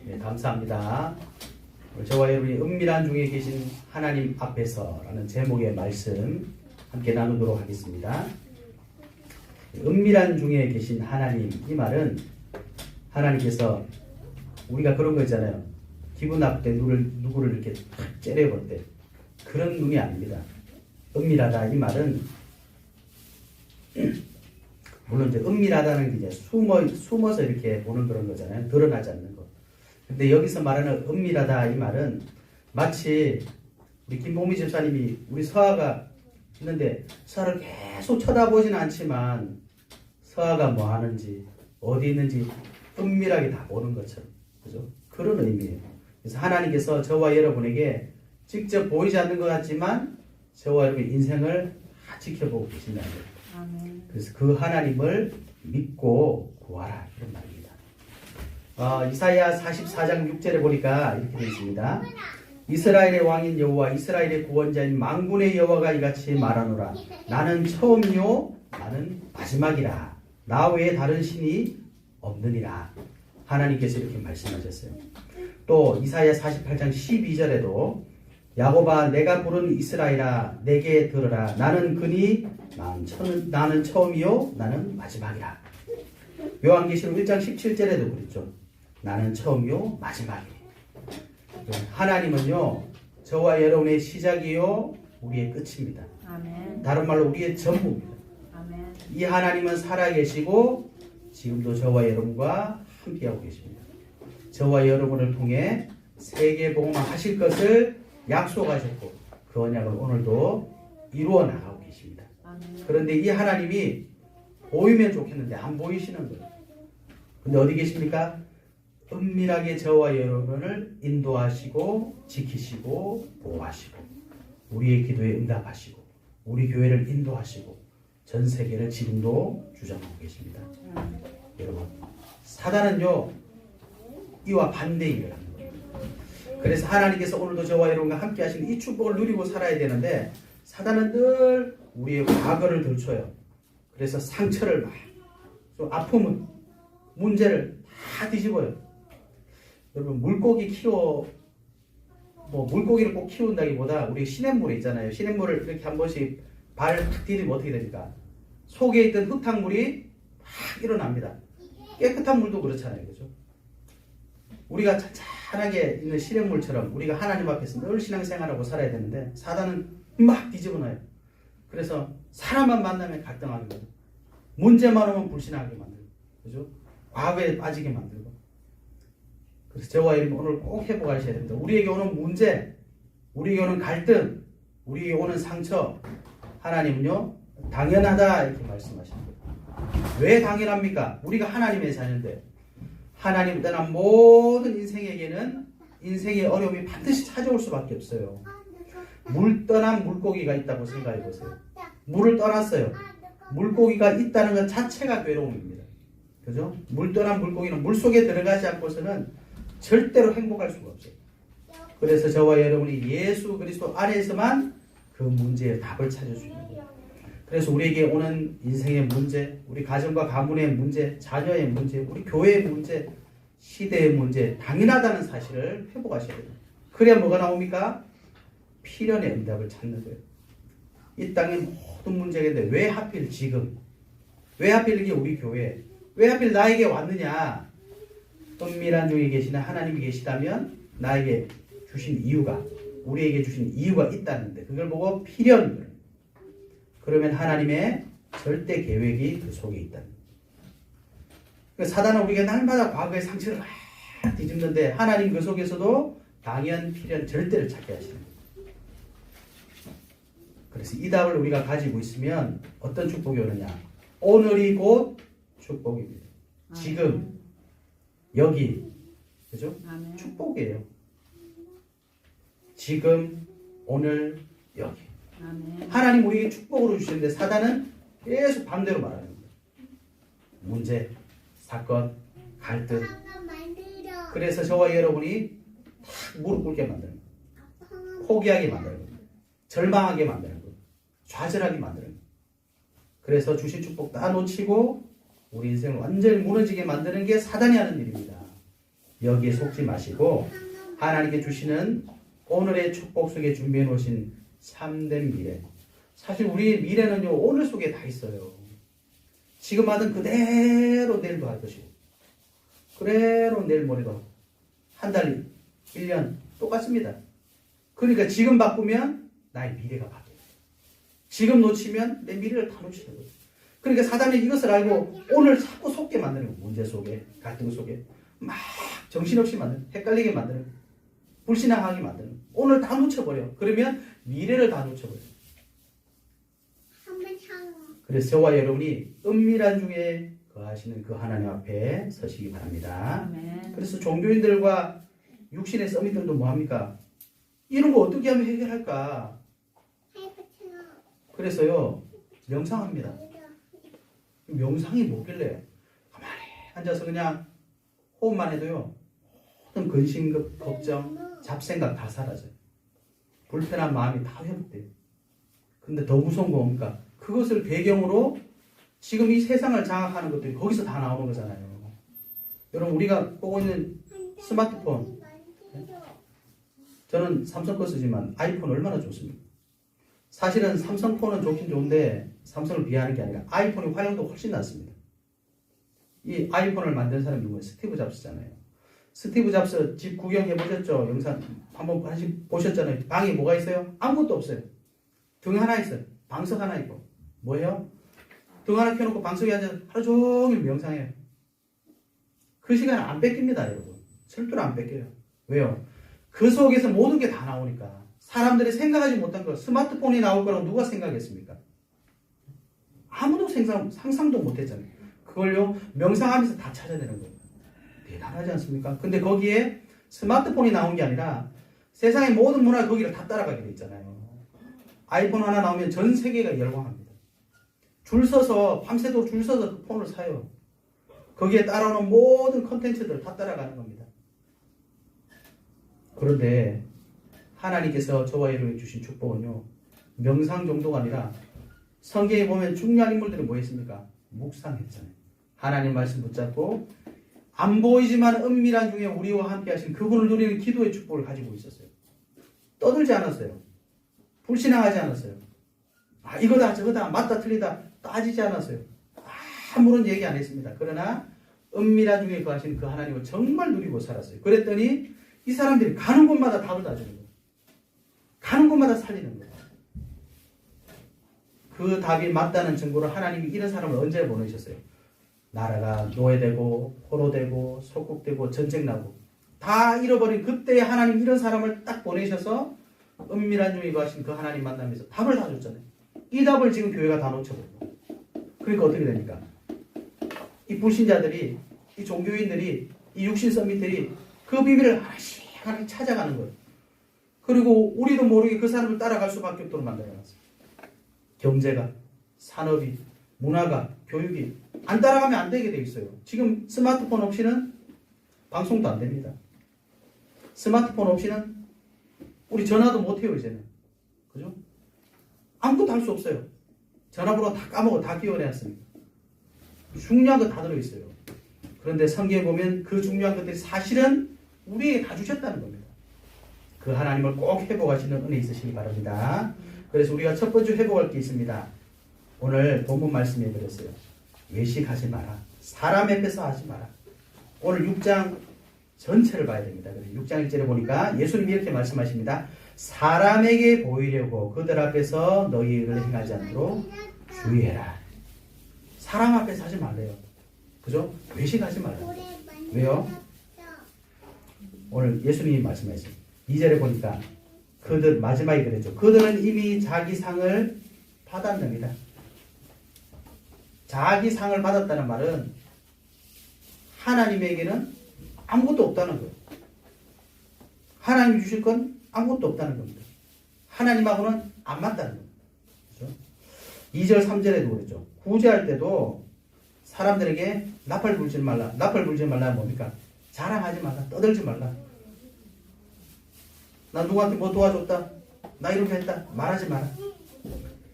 네, 감사합니다. 저와 여러분이 은밀한 중에 계신 하나님 앞에서라는 제목의 말씀 함께 나누도록 하겠습니다. 은밀한 중에 계신 하나님, 이 말은 하나님께서 우리가 그런 거 있잖아요. 기분 나쁠 때 누구를 이렇게 탁 째려볼 때 그런 눈이 아닙니다. 은밀하다 이 말은 물론 이제 은밀하다는 게 이제 숨어서 이렇게 보는 그런 거잖아요. 드러나지 않는 거. 근데 여기서 말하는 은밀하다 이 말은 마치 우리 김봉미 집사님이 우리 서아가 있는데 서아를 계속 쳐다보지는 않지만 서아가 뭐 하는지 어디 있는지 은밀하게 다 보는 것처럼, 그죠? 그런 의미예요. 그래서 하나님께서 저와 여러분에게 직접 보이지 않는 것 같지만 저와 여러분의 인생을 다 지켜보고 계신다는 거예요. 그래서 그 하나님을 믿고 구하라 이런 말입니다. 이사야 44장 6절에 보니까 이렇게 되어 있습니다. 이스라엘의 왕인 여호와 이스라엘의 구원자인 만군의 여호와가 이같이 말하노라. 나는 처음이요 나는 마지막이라. 나 외에 다른 신이 없느니라. 하나님께서 이렇게 말씀하셨어요. 또 이사야 48장 12절에도 야곱아 내가 부른 이스라엘아 내게 들으라. 나는 그니 나는 처음이요 나는 마지막이라. 요한계시록 1장 17절에도 그랬죠. 나는 처음이요 마지막이에요. 하나님은요 저와 여러분의 시작이요 우리의 끝입니다. 아멘. 다른 말로 우리의 전부입니다. 아멘. 이 하나님은 살아계시고 지금도 저와 여러분과 함께하고 계십니다. 저와 여러분을 통해 세계복음화 하실 것을 약속하셨고 그 언약을 오늘도 이루어 나가고 계십니다. 그런데 이 하나님이 보이면 좋겠는데 안 보이시는 거예요. 근데 어디 계십니까? 은밀하게 저와 여러분을 인도하시고 지키시고 보호하시고 우리의 기도에 응답하시고 우리 교회를 인도하시고 전 세계를 지금도 주장하고 계십니다. 여러분 사단은요 이와 반대 일을 합니다. 그래서 하나님께서 오늘도 저와 여러분과 함께 하시는 이 축복을 누리고 살아야 되는데 사단은 늘 우리의 과거를 들춰요. 그래서 상처를 막 또 아픔을 문제를 다 뒤집어요. 여러분 물고기를 꼭 키운다기보다 우리 시냇물에 있잖아요. 시냇물을 이렇게 한 번씩 발을 탁 디디면 어떻게 됩니까? 속에 있던 흙탕물이 막 일어납니다. 깨끗한 물도 그렇잖아요. 그죠? 우리가 찬찬하게 있는 시냇물처럼 우리가 하나님 앞에서 늘 신앙생활하고 살아야 되는데 사단은 막 뒤집어놔요. 그래서 사람만 만나면 갈등하게 만들고 문제만 오면 불신하게 만들고 그죠? 과거에 빠지게 만들고 그래서 저와 여러분 오늘 꼭 회복하셔야 됩니다. 우리에게 오는 문제, 우리에게 오는 갈등, 우리에게 오는 상처 하나님은요 당연하다 이렇게 말씀하시는 거예요. 왜 당연합니까? 우리가 하나님의 자녀인데 하나님 떠난 모든 인생에게는 인생의 어려움이 반드시 찾아올 수밖에 없어요. 물 떠난 물고기가 있다고 생각해 보세요. 물을 떠났어요. 물고기가 있다는 것 자체가 괴로움입니다. 그죠? 물 떠난 물고기는 물속에 들어가지 않고서는 절대로 행복할 수가 없어요. 그래서 저와 여러분이 예수 그리스도 안에서만 그 문제의 답을 찾을 수 있는 거예요. 그래서 우리에게 오는 인생의 문제, 우리 가정과 가문의 문제, 자녀의 문제, 우리 교회의 문제, 시대의 문제 당연하다는 사실을 회복하셔야 돼요. 그래야 뭐가 나옵니까? 필연의 응답을 찾는 거예요. 이 땅의 모든 문제가 있는데 왜 하필 지금? 왜 하필 이게 우리 교회? 왜 하필 나에게 왔느냐? 은밀한 중에 계시는 하나님이 계시다면 나에게 주신 이유가 우리에게 주신 이유가 있다는데 그걸 보고 필연 거예요. 그러면 하나님의 절대 계획이 그 속에 있다는 거예요. 사단은 우리가 날마다 과거의 상처를 막 뒤집는데 하나님 그 속에서도 당연, 필연, 절대를 찾게 하시는 거예요. 그래서 이 답을 우리가 가지고 있으면 어떤 축복이 오느냐? 오늘이 곧 축복입니다. 지금 여기 그죠? 아멘. 축복이에요. 지금 오늘 여기 아멘. 하나님 우리에게 축복으로 주시는데 사단은 계속 반대로 말하는 거예요. 문제, 사건, 갈등. 그래서 저와 여러분이 탁 무릎 꿇게 만드는 거예요. 포기하게 만드는 거예요. 절망하게 만드는 거예요. 좌절하게 만드는 거예요. 그래서 주신 축복 다 놓치고 우리 인생을 완전히 무너지게 만드는 게 사단이 하는 일입니다. 여기에 속지 마시고 하나님께 주시는 오늘의 축복 속에 준비해 놓으신 참된 미래. 사실 우리의 미래는요 오늘 속에 다 있어요. 지금 하던 그대로 내일도 할 것이고 그대로 내일 모레도 한 달, 1년 똑같습니다. 그러니까 지금 바꾸면 나의 미래가 바뀌어요. 지금 놓치면 내 미래를 다 놓치는 거예요. 그러니까 사단이 이것을 알고 오늘 자꾸 속게 만드는 거예요. 문제 속에, 갈등 속에 막 정신없이 만드는, 헷갈리게 만드는, 불신앙하게 만드는 거예요. 오늘 다 놓쳐버려. 그러면 미래를 다 놓쳐버려요. 그래서 저와 여러분이 은밀한 중에 거하시는 그 하나님 앞에 서시기 바랍니다. 아멘. 그래서 종교인들과 육신의 서밋들도 뭐합니까? 이런 거 어떻게 하면 해결할까? 그래서요 명상합니다. 명상이 뭐길래 가만히 앉아서 그냥 호흡만 해도요 모든 근심, 걱정, 잡생각 다 사라져요. 불편한 마음이 다 회복돼요. 근데 더 무서운 거 뭡니까? 그것을 배경으로 지금 이 세상을 장악하는 것들이 거기서 다 나오는 거잖아요. 여러분 우리가 보고 있는 스마트폰, 저는 삼성 거 쓰지만 아이폰 얼마나 좋습니까? 사실은 삼성폰은 좋긴 좋은데 삼성을 비하하는 게 아니라 아이폰의 활용도 훨씬 낫습니다. 이 아이폰을 만든 사람이 누구예요? 스티브 잡스잖아요. 스티브 잡스 집 구경해 보셨죠? 영상 한번 보셨잖아요. 방에 뭐가 있어요? 아무것도 없어요. 등 하나 있어요. 방석 하나 있고. 뭐예요? 등 하나 켜놓고 방석에 앉아서 하루 종일 명상해요. 그 시간 안 뺏깁니다, 여러분. 절대로 안 뺏겨요. 왜요? 그 속에서 모든 게 다 나오니까. 사람들이 생각하지 못한 거, 스마트폰이 나올 거라고 누가 생각했습니까? 아무도 상상도 못했잖아요. 그걸요, 명상하면서 다 찾아내는 거예요. 대단하지 않습니까? 근데 거기에 스마트폰이 나온 게 아니라 세상의 모든 문화가 거기를 다 따라가게 돼 있잖아요. 아이폰 하나 나오면 전 세계가 열광합니다. 줄 서서, 밤새도록 줄 서서 그 폰을 사요. 거기에 따라오는 모든 컨텐츠들 다 따라가는 겁니다. 그런데 하나님께서 저와 여러분에게 주신 축복은요, 명상 정도가 아니라 성경에 보면 중요한 인물들이 뭐 했습니까? 묵상했잖아요. 하나님 말씀 붙잡고 안 보이지만 은밀한 중에 우리와 함께 하신 그분을 누리는 기도의 축복을 가지고 있었어요. 떠들지 않았어요. 불신앙하지 않았어요. 아, 이거다 저거다 맞다 틀리다 따지지 않았어요. 아무런 얘기 안 했습니다. 그러나 은밀한 중에 거하신 그 하나님을 정말 누리고 살았어요. 그랬더니 이 사람들이 가는 곳마다 답을 다 주는 거예요. 가는 곳마다 살리는 거예요. 그 답이 맞다는 증거로 하나님이 이런 사람을 언제 보내셨어요? 나라가 노예되고 포로되고 속국되고 전쟁나고 다 잃어버린 그때에 하나님 이런 사람을 딱 보내셔서 은밀한 중에 거하신 그 하나님 만나면서 답을 다 줬잖아요. 이 답을 지금 교회가 다 놓쳐버리고. 그러니까 어떻게 됩니까? 이 불신자들이, 이 종교인들이, 이 육신 썸밋들이 그 비밀을 하나씩 하나씩 찾아가는 거예요. 그리고 우리도 모르게 그 사람을 따라갈 수밖에 없도록 만들어놨어요. 경제가, 산업이, 문화가, 교육이 안 따라가면 안 되게 돼 있어요. 지금 스마트폰 없이는 방송도 안 됩니다. 스마트폰 없이는 우리 전화도 못 해요, 이제는. 그죠? 아무것도 할 수 없어요. 전화번호 다 까먹어, 다 끼워내놨습니다. 중요한 거 다 들어있어요. 그런데 성경에 보면 그 중요한 것들이 사실은 우리에게 다 주셨다는 겁니다. 그 하나님을 꼭 회복하시는 은혜 있으시기 바랍니다. 그래서 우리가 첫 번째 회복할 게 있습니다. 오늘 본문 말씀해 드렸어요. 외식하지 마라. 사람 앞에서 하지 마라. 오늘 6장 전체를 봐야 됩니다. 6장 1절에 보니까 예수님이 이렇게 말씀하십니다. 사람에게 보이려고 그들 앞에서 너희 일을 행하지 않도록 주의해라. 사람 앞에서 하지 말래요. 그죠? 외식하지 말라. 왜요? 오늘 예수님이 말씀하셨어요. 2절에 보니까 그들 마지막에 그랬죠. 그들은 이미 자기 상을 받았습니다. 자기 상을 받았다는 말은 하나님에게는 아무것도 없다는 거예요. 하나님이 주실 건 아무것도 없다는 겁니다. 하나님하고는 안 맞다는 겁니다. 그렇죠? 2절 3절에도 그랬죠. 구제할 때도 사람들에게 나팔 불지 말라. 나팔 불지 말라는 뭡니까? 자랑하지 말라. 떠들지 말라. 나 누구한테 뭐 도와줬다. 나 이렇게 했다. 말하지 마라.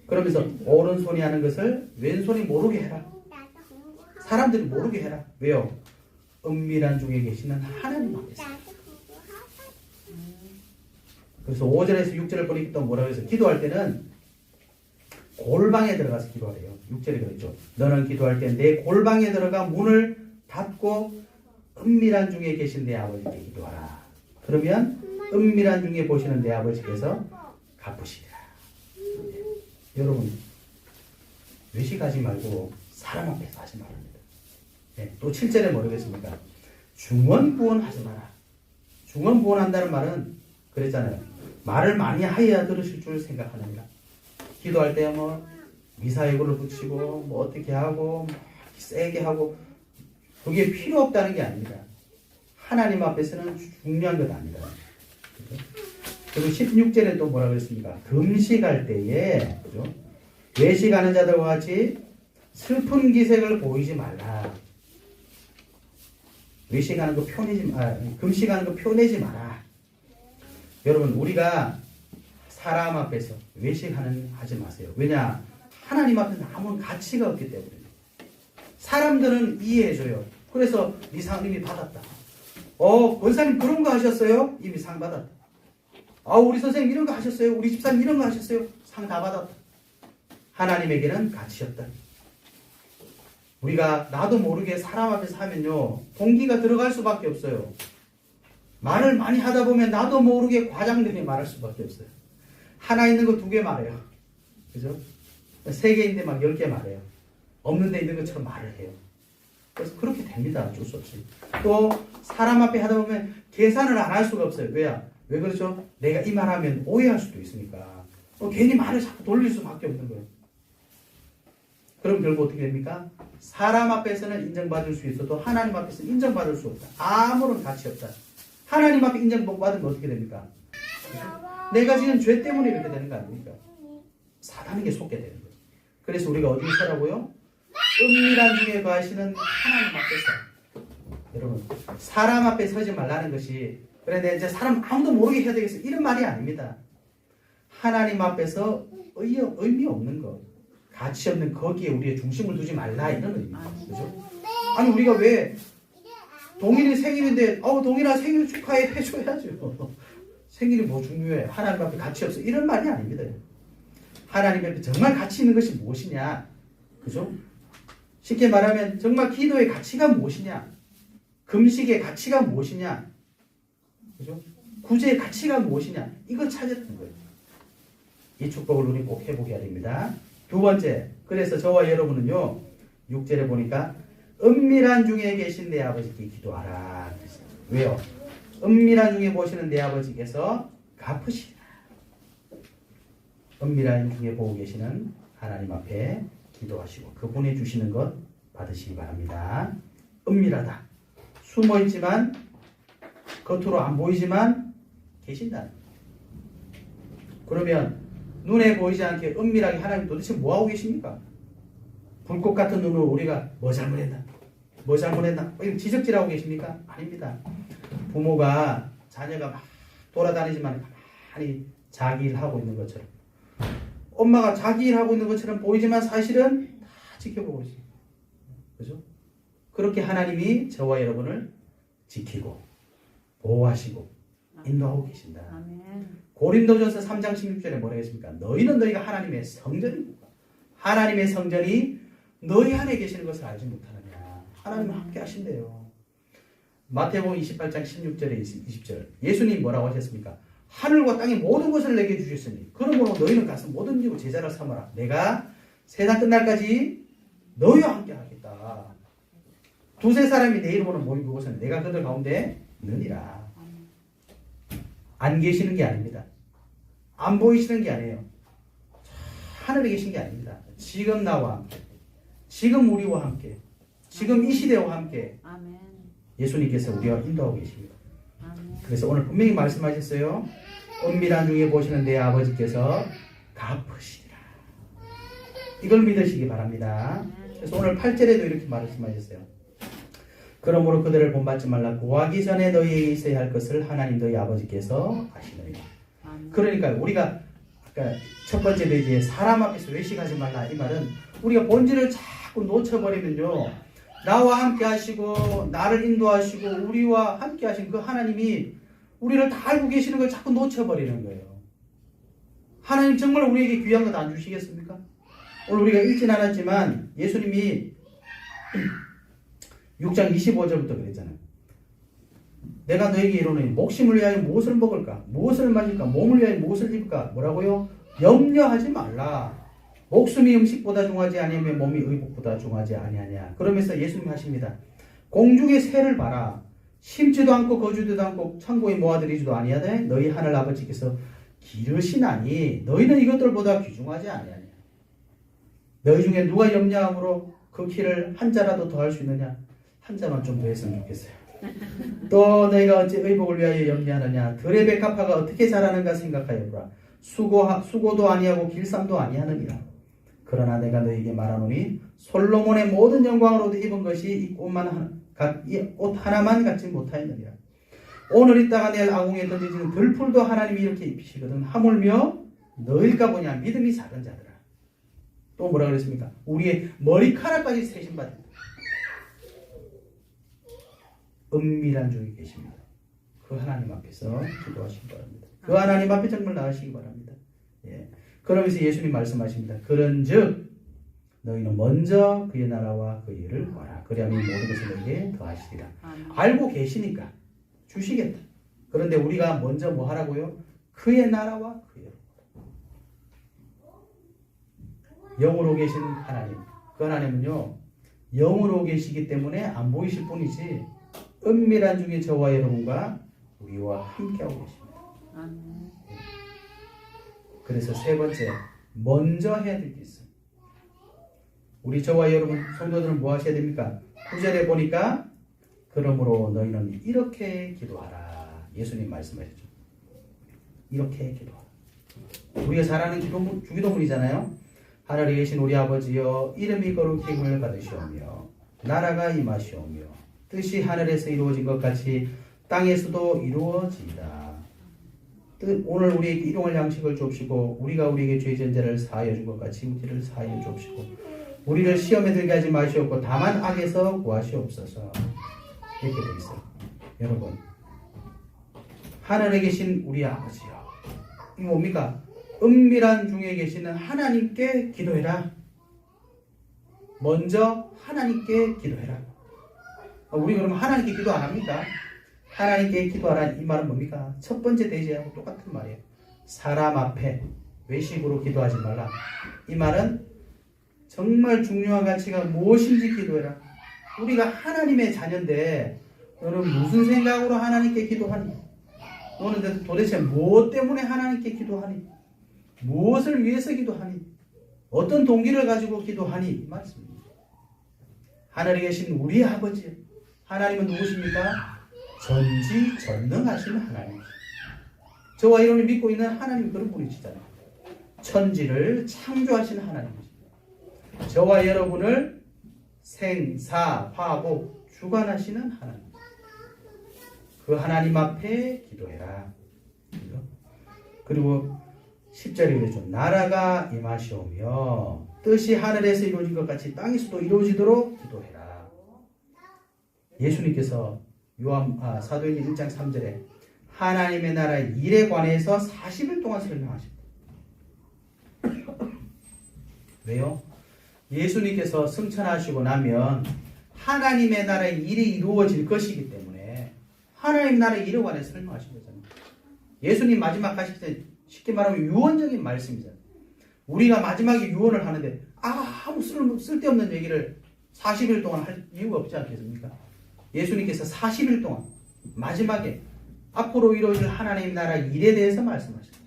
그러면서 오른손이 하는 것을 왼손이 모르게 해라. 사람들이 모르게 해라. 왜요? 은밀한 중에 계시는 하나님 앞에서. 그래서 5절에서 6절을 보니까 또 뭐라고 해서 기도할 때는 골방에 들어가서 기도하래요. 6절에 그랬죠. 너는 기도할 때 내 골방에 들어가 문을 닫고 은밀한 중에 계신 내 아버지께 기도하라. 그러면 은밀한 중에 보시는 내 아버지께서 갚으시리라. 여러분 외식하지 말고 사람 앞에서 하지 말랍니다. 네, 또 7절에 뭐라겠습니까? 중언부언하지 마라. 중언부언한다는 말은 그랬잖아요. 말을 많이 하여야 들으실 줄 생각하느니라. 기도할 때 뭐 미사여구를 붙이고 뭐 어떻게 하고 뭐 세게 하고 그게 필요 없다는 게 아닙니다. 하나님 앞에서는 중요한 것 아니다. 그리고 16절에 또 뭐라 그랬습니까? 금식할 때에 그죠? 외식하는 자들과 같이 슬픈 기색을 보이지 말라. 외식하는 거 금식하는 거 표내지 마라. 여러분 우리가 사람 앞에서 하지 마세요. 왜냐? 하나님 앞에는 아무런 가치가 없기 때문에. 사람들은 이해해줘요. 그래서 네 상 이미 받았다. 권사님 그런 거 하셨어요? 이미 상 받았다. 우리 선생님 이런 거 하셨어요? 우리 집사님 이런 거 하셨어요? 상 다 받았다. 하나님에게는 가치 없다. 우리가 나도 모르게 사람 앞에서 하면요 동기가 들어갈 수밖에 없어요. 말을 많이 하다 보면 나도 모르게 과장되게 말할 수밖에 없어요. 하나 있는 거 2개 말해요. 그죠? 3개인데 막 10개 말해요. 없는 데 있는 것처럼 말을 해요. 그래서 그렇게 됩니다. 어쩔 수 없이. 또 사람 앞에 하다 보면 계산을 안 할 수가 없어요. 왜 그렇죠? 내가 이 말하면 오해할 수도 있으니까. 괜히 말을 자꾸 돌릴 수밖에 없는 거예요. 그럼 결국 어떻게 됩니까? 사람 앞에서는 인정받을 수 있어도 하나님 앞에서는 인정받을 수 없다. 아무런 가치 없다. 하나님 앞에 인정받으면 어떻게 됩니까? 내가 지은 죄 때문에 이렇게 되는 거 아닙니까? 사단에게 속게 되는 거예요. 그래서 우리가 어디 서라고요? 은밀한 중에 거하시는 하나님 앞에서. 여러분 사람 앞에 서지 말라는 것이 그래 내가 이제 사람 아무도 모르게 해야 되겠어 이런 말이 아닙니다. 하나님 앞에서 의미 없는 것, 가치 없는 거기에 우리의 중심을 두지 말라 이런 의미입니다. 그죠? 아니 우리가 왜 동일이 생일인데 동일아 생일 축하해 해줘야죠. 생일이 뭐 중요해? 하나님 앞에 가치 없어 이런 말이 아닙니다. 하나님 앞에 정말 가치 있는 것이 무엇이냐? 그죠? 쉽게 말하면 정말 기도의 가치가 무엇이냐? 금식의 가치가 무엇이냐? 그죠? 구제의 가치가 무엇이냐? 이걸 찾았던 거예요. 이 축복을 우리 꼭 해보게 됩니다. 2번째, 그래서 저와 여러분은요 6절에 보니까 은밀한 중에 계신 내 아버지께 기도하라. 왜요? 은밀한 중에 보시는 내 아버지께서 갚으시라. 은밀한 중에 보고 계시는 하나님 앞에 기도하시고 그분이 주시는 것 받으시기 바랍니다. 은밀하다. 숨어있지만 겉으로 안 보이지만 계신다. 그러면 눈에 보이지 않게 은밀하게 하나님 도대체 뭐하고 계십니까? 불꽃 같은 눈으로 우리가 뭐 잘못했나? 뭐 잘못했나? 지적질하고 계십니까? 아닙니다. 부모가 자녀가 막 돌아다니지만 가만히 자기 일 하고 있는 것처럼 엄마가 자기 일 하고 있는 것처럼 보이지만 사실은 다 지켜보고 있습니다. 그죠? 그렇게 하나님이 저와 여러분을 지키고 보호하시고 인도하고 계신다. 고린도전서 3장 16절에 뭐라고 했습니까? 너희가 하나님의 성전이고 하나님의 성전이 너희 안에 계시는 것을 알지 못하느냐. 하나님은 함께 하신대요. 마태복음 28장 16절에 20절 예수님 뭐라고 하셨습니까? 하늘과 땅의 모든 것을 내게 주셨으니 그러므로 너희는 가서 모든 이고 제자를 삼아라. 내가 세상 끝날까지 너희와 함께 하겠다. 2-3 사람이 내 이름으로 모인 그곳은 내가 그들 가운데 있느니라. 안 계시는 게 아닙니다. 안 보이시는 게 아니에요. 하늘에 계신 게 아닙니다. 지금 나와 함께, 지금 우리와 함께, 지금 이 시대와 함께 예수님께서 우리와 인도하고 계십니다. 그래서 오늘 분명히 말씀하셨어요. 은밀한 중에 보시는 내 아버지께서 갚으시리라. 이걸 믿으시기 바랍니다. 그래서 오늘 8절에도 이렇게 말씀하셨어요. 그러므로 그들을 본받지 말라. 구하기 전에 너희에게 있어야 할 것을 하나님 너희 아버지께서 아시느니라. 그러니까 우리가 아까 첫 번째 페이지에 사람 앞에서 외식하지 말라 이 말은 우리가 본질을 자꾸 놓쳐버리면요 나와 함께 하시고 나를 인도하시고 우리와 함께 하신 그 하나님이 우리를 다 알고 계시는 걸 자꾸 놓쳐버리는 거예요. 하나님 정말 우리에게 귀한 것 안 주시겠습니까? 오늘 우리가 읽진 않았지만 예수님이 6장 25절부터 그랬잖아요. 내가 너에게 이르노니 목심을 위하여 무엇을 먹을까? 무엇을 마실까? 몸을 위하여 무엇을 입을까? 뭐라고요? 염려하지 말라. 목숨이 음식보다 중하지 아니하며 몸이 의복보다 중하지 아니하냐. 그러면서 예수님 하십니다. 공중의 새를 봐라. 심지도 않고 거주지도 않고 창고에 모아들이지도 아니하되 너희 하늘 아버지께서 기르시나니 너희는 이것들보다 귀중하지 아니하냐. 너희 중에 누가 염려함으로 그 키를 한 자라도 더 할 수 있느냐. 한 자만 좀 더 했으면 좋겠어요. 또 너희가 어찌 의복을 위하여 염려하느냐. 들의 백합화가 어떻게 자라는가 생각하여 보라. 수고도 아니하고 길쌈도 아니하느니라. 그러나 내가 너희에게 말하노니 솔로몬의 모든 영광으로 입은 것이 이 옷 하나만 갖지 못하였느니라. 오늘 있다가 내일 아궁에 던져지는 들풀도 하나님이 이렇게 입히시거든. 하물며 너희일까 보냐. 믿음이 작은 자들아. 또 뭐라 그랬습니까? 우리의 머리카락까지 세신받은 은밀한 중에 계십니다. 그 하나님 앞에서 기도하시기 바랍니다. 그 하나님 앞에 정말 나가시기 바랍니다. 예. 그러면서 예수님 말씀하십니다. 그런즉 너희는 먼저 그의 나라와 그의 일을 구하라. 그리하면 모든 것을 너희에게 더하시리라. 알고 계시니까 주시겠다. 그런데 우리가 먼저 뭐 하라고요? 그의 나라와 그의 일을. 영으로 계신 하나님. 그 하나님은요. 영으로 계시기 때문에 안 보이실 뿐이지 은밀한 중에 저와 여러분과 우리와 함께하고 계십니다. 그래서 세 번째, 먼저 해야 될 게 있어요. 우리 저와 여러분 성도들은 뭐 하셔야 됩니까? 9절에 보니까 그러므로 너희는 이렇게 기도하라. 예수님 말씀하셨죠. 이렇게 기도하라. 우리가 잘 아는 주기도문이잖아요. 하늘에 계신 우리 아버지여 이름이 거룩히 힘을 받으시오며 나라가 임하시오며 뜻이 하늘에서 이루어진 것 같이 땅에서도 이루어지이다. 오늘 우리에게 일용할 양식을 줍시고 우리가 우리에게 죄 전제를 사하여 준 것 같이 우리를 사하여 줍시고 우리를 시험에 들게 하지 마시옵고 다만 악에서 구하시옵소서. 이렇게 되어 있어요. 여러분 하늘에 계신 우리 아버지요. 이게 뭡니까? 은밀한 중에 계시는 하나님께 기도해라. 먼저 하나님께 기도해라. 우리 그러면 하나님께 기도 안 합니까? 하나님께 기도하라. 이 말은 뭡니까? 첫 번째 대제하고 똑같은 말이에요. 사람 앞에 외식으로 기도하지 말라. 이 말은 정말 중요한 가치가 무엇인지 기도해라. 우리가 하나님의 자녀인데 너는 무슨 생각으로 하나님께 기도하니? 너는 도대체 무엇 때문에 하나님께 기도하니? 무엇을 위해서 기도하니? 어떤 동기를 가지고 기도하니? 이 말씀입니다. 하늘에 계신 우리 아버지 하나님은 누구십니까? 전지전능하신 하나님. 저와 여러분이 믿고 있는 하나님 그런 분이시잖아요. 천지를 창조하신 하나님이십니다. 저와 여러분을 생사화복 주관하시는 하나님. 그 하나님 앞에 기도해라. 그리고 10절에 그랬죠. 나라가 임하시오며 뜻이 하늘에서 이루어진 것 같이 땅에서도 이루어지도록 기도해라. 예수님께서 사도행전 1장 3절에 하나님의 나라의 일에 관해서 40일 동안 설명하십니다. 왜요? 예수님께서 승천하시고 나면 하나님의 나라의 일이 이루어질 것이기 때문에 하나님 나라의 일에 관해서 설명하신 거잖아요. 예수님 마지막 하실 때 쉽게 말하면 유언적인 말씀이잖아요. 우리가 마지막에 유언을 하는데 아무 쓸데없는 얘기를 40일 동안 할 이유가 없지 않겠습니까? 예수님께서 40일 동안 마지막에 앞으로 이루어질 하나님 나라 일에 대해서 말씀하셨어요.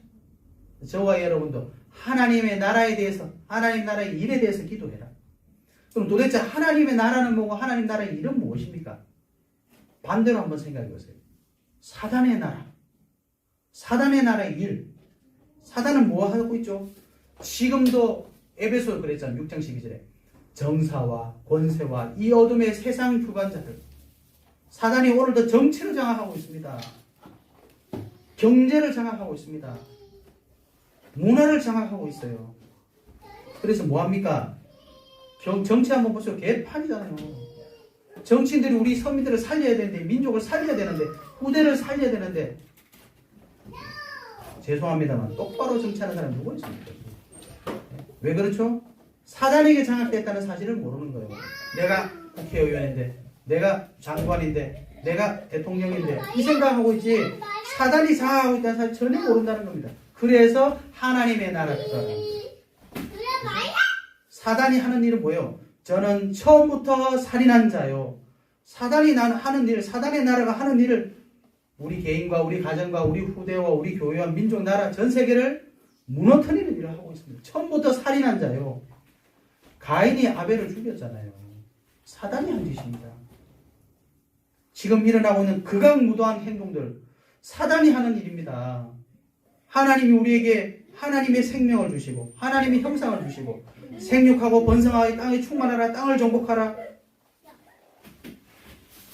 저와 여러분도 하나님의 나라에 대해서 하나님 나라의 일에 대해서 기도해라. 그럼 도대체 하나님의 나라는 뭐고 하나님 나라의 일은 무엇입니까? 반대로 한번 생각해 보세요. 사단의 나라. 사단의 나라의 일. 사단은 뭐 하고 있죠? 지금도 에베소 그랬잖아요. 6장 12절에 정사와 권세와 이 어둠의 세상 주관자들. 사단이 오늘도 정치를 장악하고 있습니다. 경제를 장악하고 있습니다. 문화를 장악하고 있어요. 그래서 뭐합니까? 정치 한번 보세요. 개판이잖아요. 정치인들이 우리 서민들을 살려야 되는데, 민족을 살려야 되는데, 후대를 살려야 되는데, 죄송합니다만 똑바로 정치하는 사람 누구 있습니까? 왜 그렇죠? 사단에게 장악됐다는 사실을 모르는 거예요. 내가 국회의원인데, 내가 장관인데, 내가 대통령인데 이 생각하고 있지 사단이 장악하고 있다는 사실 전혀 모른다는 겁니다. 그래서 하나님의 나라가 사단이 하는 일은 뭐예요? 저는 처음부터 살인한 자요. 사단이 하는 일, 사단의 나라가 하는 일을 우리 개인과 우리 가정과 우리 후대와 우리 교회와 민족, 나라, 전 세계를 무너뜨리는 일을 하고 있습니다. 처음부터 살인한 자요. 가인이 아벨을 죽였잖아요. 사단이 한 짓입니다. 지금 일어나고 있는 극악무도한 행동들, 사단이 하는 일입니다. 하나님이 우리에게 하나님의 생명을 주시고 하나님의 형상을 주시고 생육하고 번성하여 땅에 충만하라, 땅을 정복하라,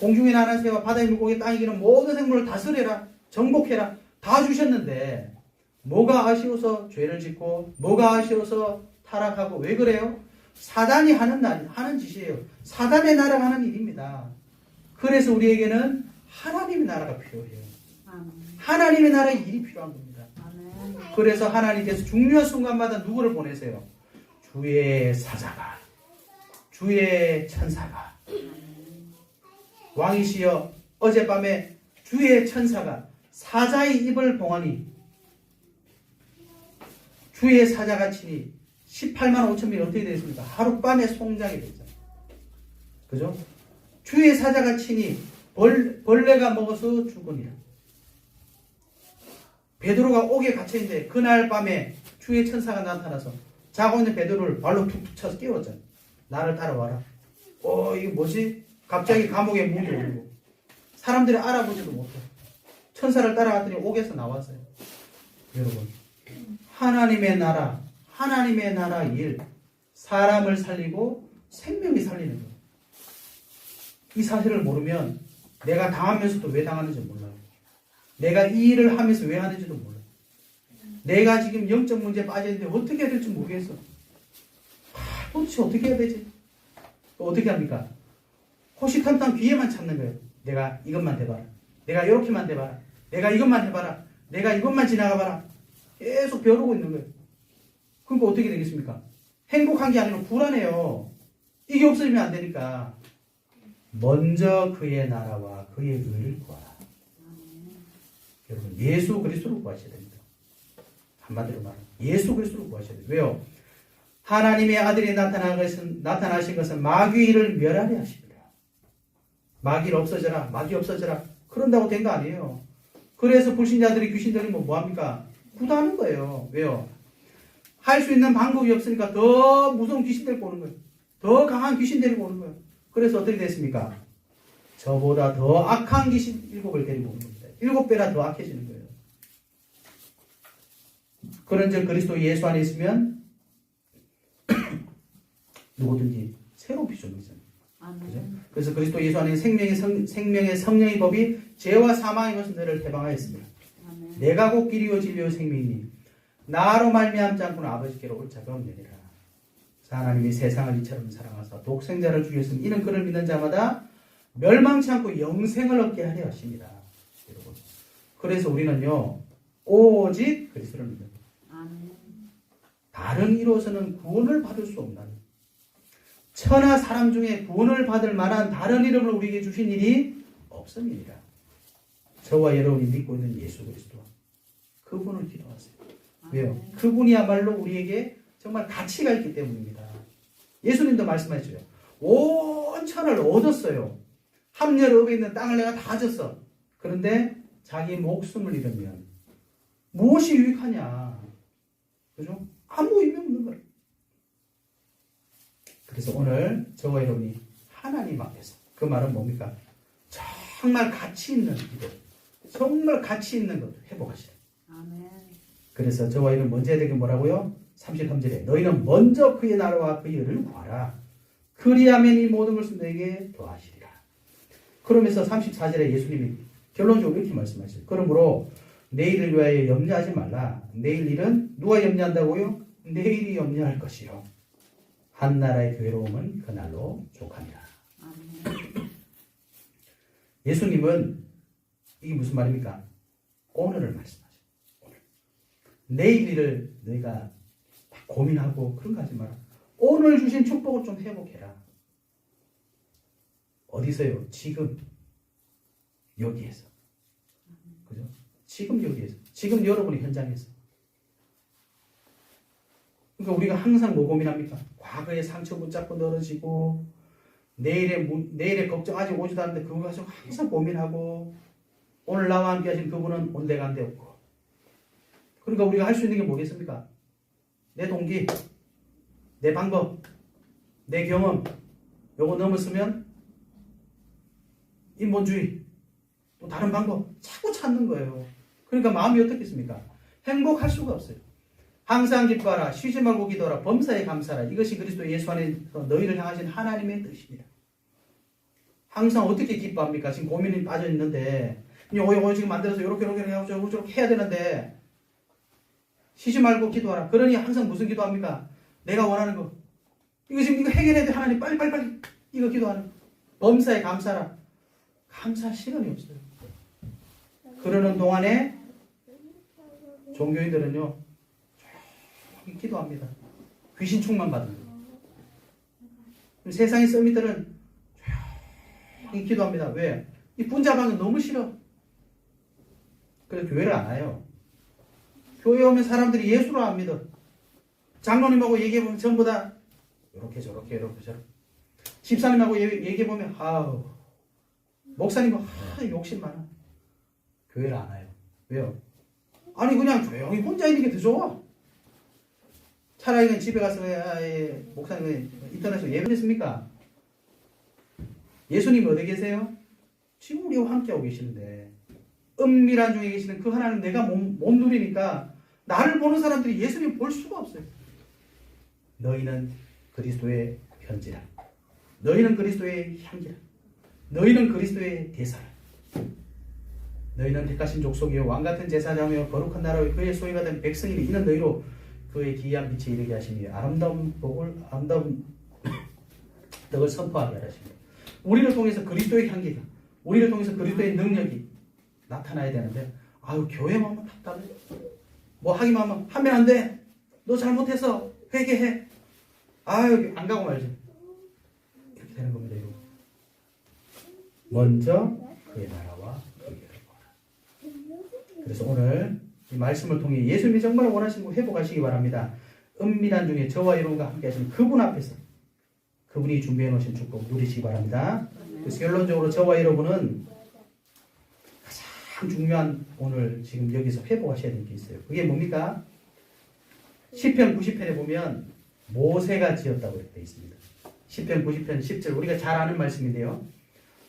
공중에 나는 새와 바다의 물고기 땅에 기는 모든 생물을 다스려라, 정복해라 다 주셨는데 뭐가 아쉬워서 죄를 짓고 뭐가 아쉬워서 타락하고 왜 그래요? 사단이 하는 짓이에요. 사단의 나라가 하는 일입니다. 그래서 우리에게는 하나님의 나라가 필요해요. 하나님의 나라의 일이 필요한 겁니다. 그래서 하나님께서 중요한 순간마다 누구를 보내세요? 주의 사자가, 주의 천사가. 왕이시여 어젯밤에 주의 천사가 사자의 입을 봉하니 주의 사자가 치니 18만 5천 명이 어떻게 되겠습니까? 하룻밤에 송장이 됐잖아요. 그죠? 주의 사자가 치니 벌레가 먹어서 죽으니라. 베드로가 옥에 갇혀있는데 그날 밤에 주의 천사가 나타나서 자고 있는 베드로를 발로 툭툭 쳐서 깨웠잖아요. 나를 따라와라. 이게 뭐지? 갑자기 감옥에 문이 열리고 사람들이 알아보지도 못해. 천사를 따라갔더니 옥에서 나왔어요. 여러분, 하나님의 나라, 하나님의 나라 일, 사람을 살리고 생명이 살리는 거예요. 이 사실을 모르면 내가 당하면서도 왜 당하는지 몰라요. 내가 이 일을 하면서 왜 하는지도 몰라요. 내가 지금 영적 문제에 빠져있는데 어떻게 해야 될지 모르겠어. 도대체 어떻게 해야 되지? 어떻게 합니까? 호시탐탐 귀에만 참는 거예요. 내가 이것만 해봐라. 내가 이렇게만 해봐라. 내가 이것만 해봐라. 내가 이것만 지나가봐라. 계속 벼르고 있는 거예요. 그러니까 어떻게 되겠습니까? 행복한 게 아니라 불안해요. 이게 없어지면 안 되니까. 먼저 그의 나라와 그의 의를 구하라. 여러분, 예수 그리스도를 구하셔야 됩니다. 한마디로 말하면 예수 그리스도를 구하셔야 돼요. 왜요? 하나님의 아들이 나타나신 것은 마귀를 멸하려 하십니다. 마귀를 없어져라, 마귀 없어져라. 그런다고 된 거 아니에요. 그래서 불신자들이 귀신 들리면 뭐합니까? 구도하는 거예요. 왜요? 할 수 있는 방법이 없으니까 더 무서운 귀신 데리고 오는 거예요. 더 강한 귀신 데리고 오는 거예요. 그래서 어떻게 됐습니까? 저보다 더 악한 귀신 7을 데리고 오는 겁니다. 7배나 더 악해지는 거예요. 그런즉 그리스도 예수 안에 있으면 누구든지 새로운 피조물이잖아요. 그죠? 그래서 그리스도 예수 안에 생명의 성령의 법이 죄와 사망의 것은 너를 해방하였습니다. 아멘. 내가 곧 길이요 진리요 생명이니 나로 말미암지 않고는 아버지께로 올 자가 없느니라. 하나님이 세상을 이처럼 사랑하사 독생자를 주셨으니 이는 그를 믿는 자마다 멸망치 않고 영생을 얻게 하려 하십니다. 여러분. 그래서 우리는요 오직 그리스도를 믿는 아멘. 다른 이로서는 구원을 받을 수 없는 천하 사람 중에 구원을 받을 만한 다른 이름을 우리에게 주신 일이 없습니다. 저와 여러분이 믿고 있는 예수 그리스도 그분을 기도하세요. 왜요? 그분이야말로 우리에게 정말 가치가 있기 때문입니다. 예수님도 말씀하셨죠. 온 천하를 얻었어요. 함렬업에 있는 땅을 내가 다 줬어. 그런데 자기 목숨을 잃으면 무엇이 유익하냐? 그죠? 아무 의미 없는 거예요. 그래서 오늘 저와 여러분이 하나님 앞에서 그 말은 뭡니까? 정말 가치 있는 기도, 정말 가치 있는 것 회복하시라. 아멘. 그래서 저와 여러분 먼저 해야 되는 게 뭐라고요? 33절에 너희는 먼저 그의 나라와 그의 의를 구하라. 그리하면 이 모든 것을 너에게 더하시리라. 그러면서 34절에 예수님이 결론적으로 이렇게 말씀하셨어요. 그러므로 내일을 위하여 염려하지 말라. 내일 일은 누가 염려한다고요? 내일이 염려할 것이요. 한 나라의 괴로움은 그날로 족하니라. 예수님은 이게 무슨 말입니까? 오늘을 말씀하죠. 오늘. 내일 일을 너희가 고민하고 그런 거 하지 마라. 오늘 주신 축복을 좀 회복해라. 어디서요? 지금 여기에서. 그죠? 지금 여기에서. 지금 여러분의 현장에서. 그러니까 우리가 항상 뭐 고민합니까? 과거의 상처 붙잡고 늘어지고 내일의 걱정 아직 오지도 않는데 그거 가지고 항상 고민하고 오늘 나와 함께 하신 그분은 온데간데 없고. 그러니까 우리가 할 수 있는 게 뭐겠습니까? 내 동기, 내 방법, 내 경험 요거 넘었으면 인본주의 또 다른 방법 자꾸 찾는 거예요. 그러니까 마음이 어떻겠습니까? 행복할 수가 없어요. 항상 기뻐하라, 쉬지 말고 기도하라, 범사에 감사하라. 이것이 그리스도 예수 안에서 너희를 향하신 하나님의 뜻입니다. 항상 어떻게 기뻐합니까? 지금 고민이 빠져 있는데 요거 지금 만들어서 요렇게 하고 저렇게 해야 되는데 쉬지 말고 기도하라. 그러니 항상 무슨 기도합니까? 내가 원하는 거 이거 지금 이거 해결해야 돼. 하나님 빨리 이거 기도하는 거. 범사에 감사하라. 감사할 시간이 없어요. 그러는 동안에 종교인들은요 조용히 기도합니다. 귀신 충만 받는 거예요. 세상의 서밋들은 조용히 기도합니다. 왜? 이 분자방은 너무 싫어. 그래서 교회를 안 와요. 교회 오면 사람들이 예수를 안 믿어. 장로님하고 얘기해보면 전부 다 이렇게 저렇게 집사님하고 얘기해보면 아우 목사님은 욕심 많아. 교회를 안 와요. 왜요? 아니 그냥 조용히 혼자 있는 게 더 좋아. 차라리 그냥 집에 가서 목사님 인터넷으로 예배했습니까? 예수님 어디 계세요? 지금 우리와 함께하고 계시는데 은밀한 중에 계시는 그 하나님 내가 못 누리니까 나를 보는 사람들이 예수님 볼 수가 없어요. 너희는 그리스도의 편지라. 너희는 그리스도의 향기라. 너희는 그리스도의 대사라. 너희는 택하신 족속이요 왕같은 제사장이요 거룩한 나라요 그의 소유가 된 백성이니 이는 너희로 그의 기이한 빛에 이르게 하시니 아름다운 덕을 선포하게 하십니다. 우리를 통해서 그리스도의 향기가 우리를 통해서 그리스도의 능력이 나타나야 되는데 아유 교회만 하면 답답해. 뭐 하기만 하면 안 돼. 너 잘못해서 회개해. 아유 안 가고 말지. 이렇게 되는 겁니다. 여러분. 먼저 그의 나라와 그의 의를 보라. 그래서 오늘 이 말씀을 통해 예수님이 정말 원하시는 거 회복하시기 바랍니다. 은밀한 중에 저와 여러분과 함께 하시는 그분 앞에서 그분이 준비해 놓으신 축복 누리시기 바랍니다. 그래서 결론적으로 저와 여러분은 가장 중요한 오늘 지금 여기서 회복하셔야 될 게 있어요. 그게 뭡니까? 시편 90편에 보면 모세가 지었다고 되어 있습니다. 시편 90편 10절 우리가 잘 아는 말씀인데요.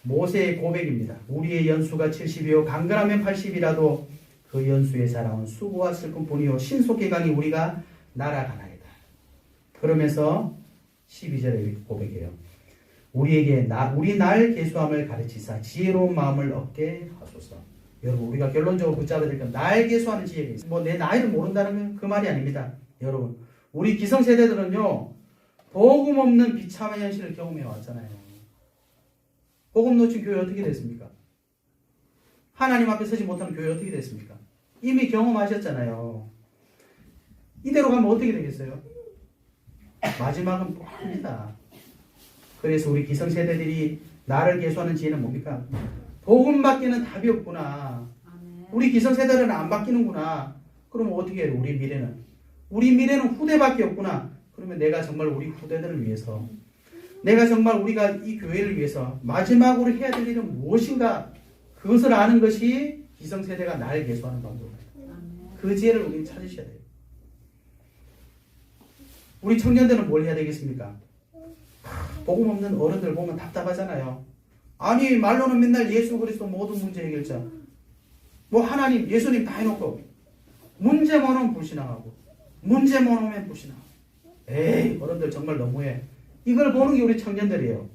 모세의 고백입니다. 우리의 연수가 70이요 강건하면 80이라도 그 연수의 자랑은 수고와 슬픔뿐이요 신속히 가니 우리가 날아가나이다. 그러면서 12절에 이렇게 고백해요. 우리에게 우리 날 계수함을 가르치사 지혜로운 마음을 얻게 하소서. 여러분 우리가 결론적으로 붙잡아야 될 건 날 계수하는 지혜가 있어요. 뭐 내 나이를 모른다는 그 말이 아닙니다. 여러분 우리 기성세대들은요 복음 없는 비참한 현실을 경험해 왔잖아요. 복음 놓친 교회 어떻게 됐습니까? 하나님 앞에 서지 못하는 교회 어떻게 됐습니까? 이미 경험하셨잖아요. 이대로 가면 어떻게 되겠어요? 마지막은 뻔합니다. 그래서 우리 기성세대들이 나를 계수하는 지혜는 뭡니까? 복음밖에는 답이 없구나. 우리 기성세대는 안 바뀌는구나. 그러면 어떻게 해요? 우리 미래는 후대밖에 없구나. 그러면 내가 정말 우리 후대들을 위해서 내가 정말 우리가 이 교회를 위해서 마지막으로 해야 될 일은 무엇인가 그것을 아는 것이 기성세대가 나를 계수하는 방법입니다. 그 지혜를 우리는 찾으셔야 돼요. 우리 청년들은 뭘 해야 되겠습니까? 복음 없는 어른들 보면 답답하잖아요. 아니 말로는 맨날 예수 그리스도 모든 문제 해결자 뭐 하나님 예수님 다 해놓고 문제만 오면 불신앙하고 문제만 오면 불신앙하고 에이 어른들 정말 너무해. 이걸 보는 게 우리 청년들이에요.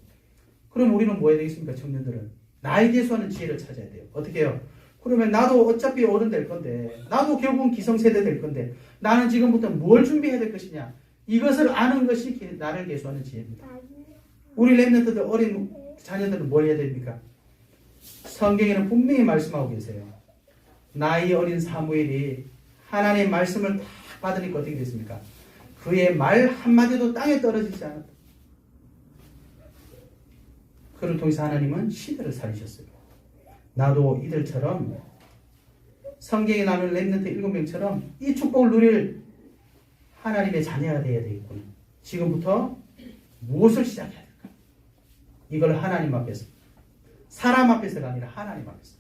그럼 우리는 뭐 해야 되겠습니까? 청년들은 날 계수하는 지혜를 찾아야 돼요. 어떻게 해요? 그러면 나도 어차피 어른 될 건데 나도 결국은 기성세대 될 건데 나는 지금부터 뭘 준비해야 될 것이냐 이것을 아는 것이 나를 계수하는 지혜입니다. 우리 렘넌트들 어린 자녀들은 뭘 해야 됩니까? 성경에는 분명히 말씀하고 계세요. 나이 어린 사무엘이 하나님의 말씀을 다 받으니까 어떻게 됐습니까? 그의 말 한마디도 땅에 떨어지지 않았다. 그를 통해서 하나님은 시대를 살리셨어요. 나도 이들처럼 성경에 나오는 렘넌트 7명처럼 이 축복을 누릴 하나님의 자녀가 되어야 되겠구나. 지금부터 무엇을 시작해야 될까? 이걸 하나님 앞에서, 사람 앞에서가 아니라 하나님 앞에서,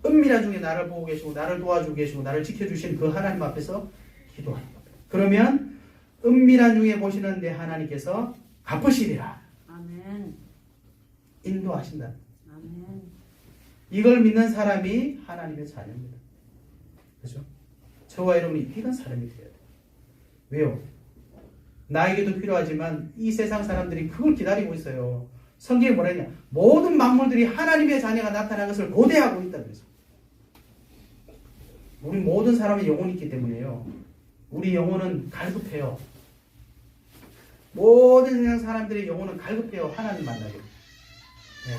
은밀한 중에 나를 보고 계시고 나를 도와주고 계시고 나를 지켜주신 그 하나님 앞에서 기도하는 겁니다. 그러면 은밀한 중에 보시는 내 하나님께서 갚으시리라. 아멘. 인도하신다. 아멘. 이걸 믿는 사람이 하나님의 자녀입니다. 그렇죠? 저와 여러분이 이런 사람이 되어야 돼요. 왜요? 나에게도 필요하지만 이 세상 사람들이 그걸 기다리고 있어요. 성경에 뭐라 했냐? 모든 만물들이 하나님의 자녀가 나타난 것을 고대하고 있다 그래서. 우리 모든 사람의 영혼이 있기 때문에요. 우리 영혼은 갈급해요. 모든 세상 사람들의 영혼은 갈급해요. 하나님 만나게. 네.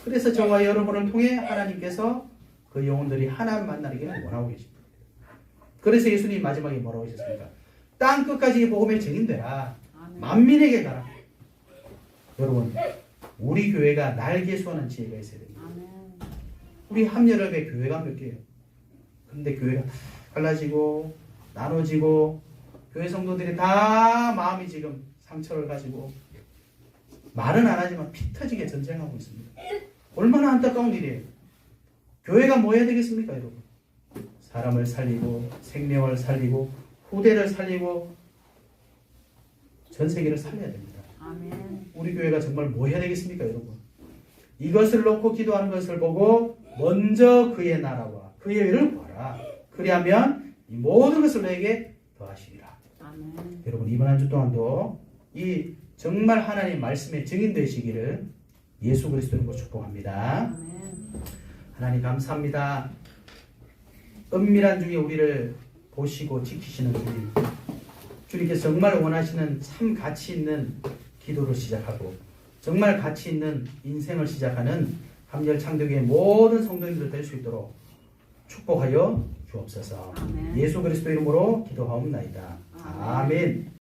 그래서 저와 여러분을 통해 하나님께서 그 영혼들이 하나님 만나기를 원하고 계십니다. 그래서 예수님이 마지막에 뭐라고 하셨습니까? 땅 끝까지 복음의 증인되라. 만민에게 가라. 여러분, 우리 교회가 날개 수하는 지혜가 있어야 됩니다. 우리 함여럽의 교회가 몇 개예요? 근데 교회가 갈라지고 나눠지고 교회 성도들이 다 마음이 지금 상처를 가지고 말은 안 하지만 피 터지게 전쟁하고 있습니다. 얼마나 안타까운 일이에요. 교회가 뭐 해야 되겠습니까, 여러분? 사람을 살리고 생명을 살리고 후대를 살리고 전 세계를 살려야 됩니다. 아멘. 우리 교회가 정말 뭐 해야 되겠습니까, 여러분? 이것을 놓고 기도하는 것을 보고 먼저 그의 나라와 그의 의를 구하라. 그리하면 이 모든 것을 너에게 더하시리라. 아멘. 여러분, 이번 한 주 동안도 이 정말 하나님의 말씀의 증인 되시기를 예수 그리스도로 축복합니다. 아멘. 하나님 감사합니다. 은밀한 중에 우리를 보시고 지키시는 주님, 주님께서 정말 원하시는 참 가치 있는 기도를 시작하고 정말 가치 있는 인생을 시작하는 함열 창조교의 모든 성도님들 될 수 있도록 축복하여 주옵소서. 아멘. 예수 그리스도 이름으로 기도하옵나이다. 아멘.